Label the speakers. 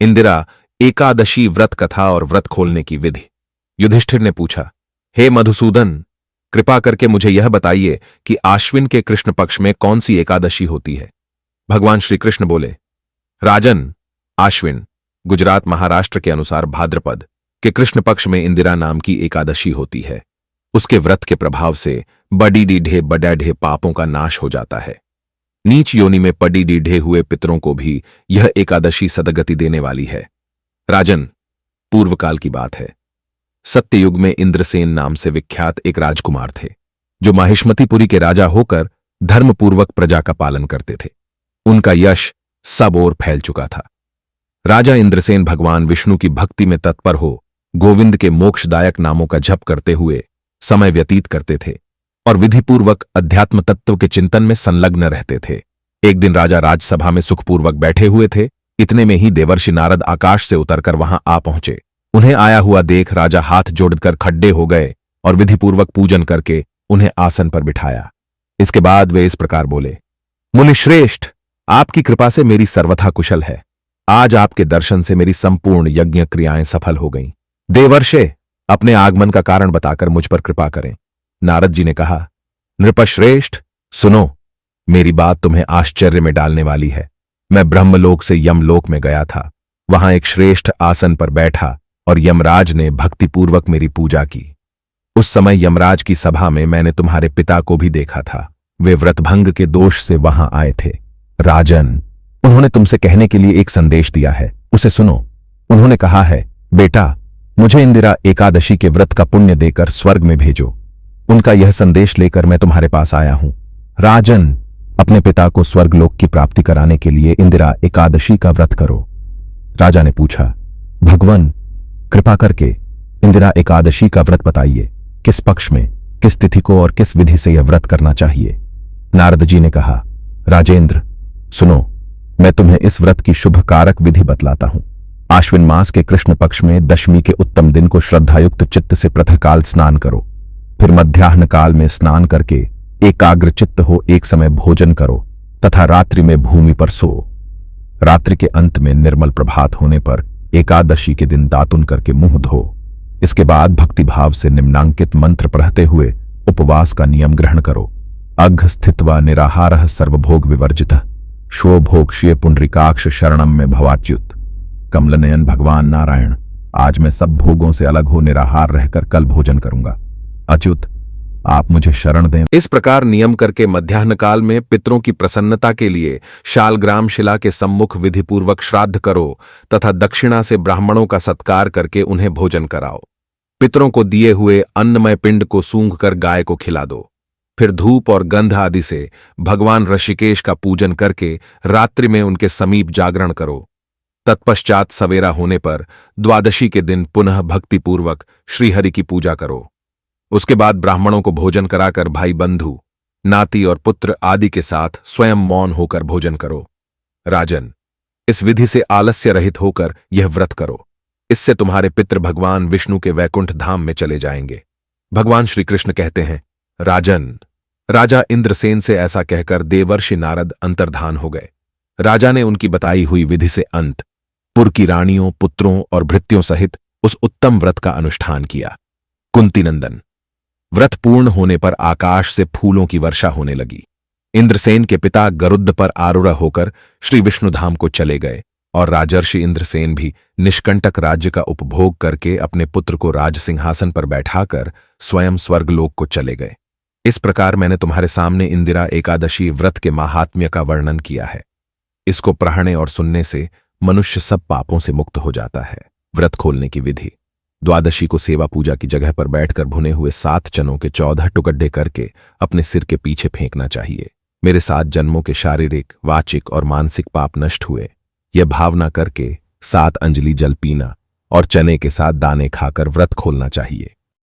Speaker 1: इंदिरा, एकादशी व्रत कथा और व्रत खोलने की विधि। युधिष्ठिर ने पूछा, हे मधुसूदन, कृपा करके मुझे यह बताइए कि आश्विन के कृष्ण पक्ष में कौन सी एकादशी होती है। भगवान श्री कृष्ण बोले, राजन, आश्विन गुजरात महाराष्ट्र के अनुसार भाद्रपद के कृष्ण पक्ष में इंदिरा नाम की एकादशी होती है। उसके व्रत के प्रभाव से बड़ी डीढ़े बड़े पापों का नाश हो जाता है। नीच योनि में पड़ी डीढ़े हुए पितरों को भी यह एकादशी सदगति देने वाली है। राजन, पूर्वकाल की बात है। सत्ययुग में इंद्रसेन नाम से विख्यात एक राजकुमार थे, जो माहिष्मतिपुरी के राजा होकर धर्मपूर्वक प्रजा का पालन करते थे। उनका यश सब ओर फैल चुका था। राजा इंद्रसेन भगवान विष्णु की भक्ति में तत्पर हो गोविंद के मोक्षदायक नामों का जप करते हुए समय व्यतीत करते थे और विधिपूर्वक अध्यात्म तत्व के चिंतन में संलग्न रहते थे। एक दिन राजा राजसभा में सुखपूर्वक बैठे हुए थे। इतने में ही देवर्षि नारद आकाश से उतरकर वहां आ पहुंचे। उन्हें आया हुआ देख राजा हाथ जोड़कर खड्डे हो गए और विधिपूर्वक पूजन करके उन्हें आसन पर बिठाया। इसके बाद वे इस प्रकार बोले, मुनिश्रेष्ठ, आपकी कृपा से मेरी सर्वथा कुशल है। आज आपके दर्शन से मेरी संपूर्ण यज्ञ क्रियाएं सफल हो गईं। देवर्षे, अपने आगमन का कारण बताकर मुझ पर कृपा करें। नारद जी ने कहा, नृपश्रेष्ठ, सुनो, मेरी बात तुम्हें आश्चर्य में डालने वाली है। मैं ब्रह्मलोक से यमलोक में गया था। वहां एक श्रेष्ठ आसन पर बैठा और यमराज ने भक्तिपूर्वक मेरी पूजा की। उस समय यमराज की सभा में मैंने तुम्हारे पिता को भी देखा था। वे व्रतभंग के दोष से वहां आए थे। राजन, उन्होंने तुमसे कहने के लिए एक संदेश दिया है, उसे सुनो। उन्होंने कहा है, बेटा, मुझे इंदिरा एकादशी के व्रत का पुण्य देकर स्वर्ग में भेजो। उनका यह संदेश लेकर मैं तुम्हारे पास आया हूं। राजन, अपने पिता को स्वर्गलोक की प्राप्ति कराने के लिए इंदिरा एकादशी का व्रत करो। राजा ने पूछा, भगवान, कृपा करके इंदिरा एकादशी का व्रत बताइए। किस पक्ष में, किस तिथि को और किस विधि से यह व्रत करना चाहिए। नारद जी ने कहा, राजेंद्र, सुनो, मैं तुम्हें इस व्रत की शुभ कारक विधि बतलाता हूं। आश्विन मास के कृष्ण पक्ष में दशमी के उत्तम दिन को श्रद्धायुक्त चित्त से प्रातःकाल स्नान करो। फिर मध्याह्न काल में स्नान करके एकाग्र चित्त हो एक समय भोजन करो तथा रात्रि में भूमि पर सो। रात्रि के अंत में निर्मल प्रभात होने पर एकादशी के दिन दातुन करके मुंह धो। इसके बाद भक्तिभाव से निम्नांकित मंत्र पढ़ते हुए उपवास का नियम ग्रहण करो। अघ स्थित्वा निराहारः सर्वभोग विवर्जितः शोभोक्ष्ये पुंडरीकाक्ष शरणम में भवाच्युत। कमलनयन भगवान नारायण, आज मैं सब भोगों से अलग हो निराहार रहकर कल भोजन करूंगा। अच्युत, आप मुझे शरण दें। इस प्रकार नियम करके मध्याह्न काल में पितरों की प्रसन्नता के लिए शालग्राम शिला के सम्मुख विधिपूर्वक श्राद्ध करो तथा दक्षिणा से ब्राह्मणों का सत्कार करके उन्हें भोजन कराओ। पितरों को दिए हुए अन्नमय पिंड को सूंघकर गाय को खिला दो। फिर धूप और गंध आदि से भगवान ऋषिकेश का पूजन करके रात्रि में उनके समीप जागरण करो। तत्पश्चात सवेरा होने पर द्वादशी के दिन पुनः भक्तिपूर्वक श्रीहरि की पूजा करो। उसके बाद ब्राह्मणों को भोजन कराकर भाई बंधु, नाती और पुत्र आदि के साथ स्वयं मौन होकर भोजन करो। राजन, इस विधि से आलस्य रहित होकर यह व्रत करो। इससे तुम्हारे पितृ भगवान विष्णु के वैकुंठ धाम में चले जाएंगे। भगवान श्री कृष्ण कहते हैं, राजन, राजा इंद्रसेन से ऐसा कहकर देवर्षि नारद अंतर्धान हो गए। राजा ने उनकी बताई हुई विधि से अंत पुर की रानियों, पुत्रों और भृत्यों सहित उस उत्तम व्रत का अनुष्ठान किया। कुंती नंदन, व्रत पूर्ण होने पर आकाश से फूलों की वर्षा होने लगी। इंद्रसेन के पिता गरुड़ पर आरूढ़ होकर श्री विष्णुधाम को चले गए और राजर्षि इंद्रसेन भी निष्कंटक राज्य का उपभोग करके अपने पुत्र को राज सिंहासन पर बैठाकर स्वयं स्वर्गलोक को चले गए। इस प्रकार मैंने तुम्हारे सामने इंदिरा एकादशी व्रत के माहात्म्य का वर्णन किया है। इसको पढ़ने और सुनने से मनुष्य सब पापों से मुक्त हो जाता है। व्रत खोलने की विधि। द्वादशी को सेवा पूजा की जगह पर बैठकर भुने हुए 7 चनों के 14 टुकड़े करके अपने सिर के पीछे फेंकना चाहिए। मेरे 7 जन्मों के शारीरिक, वाचिक और मानसिक पाप नष्ट हुए। यह भावना करके 7 अंजलि जल पीना और चने के साथ दाने खाकर व्रत खोलना चाहिए।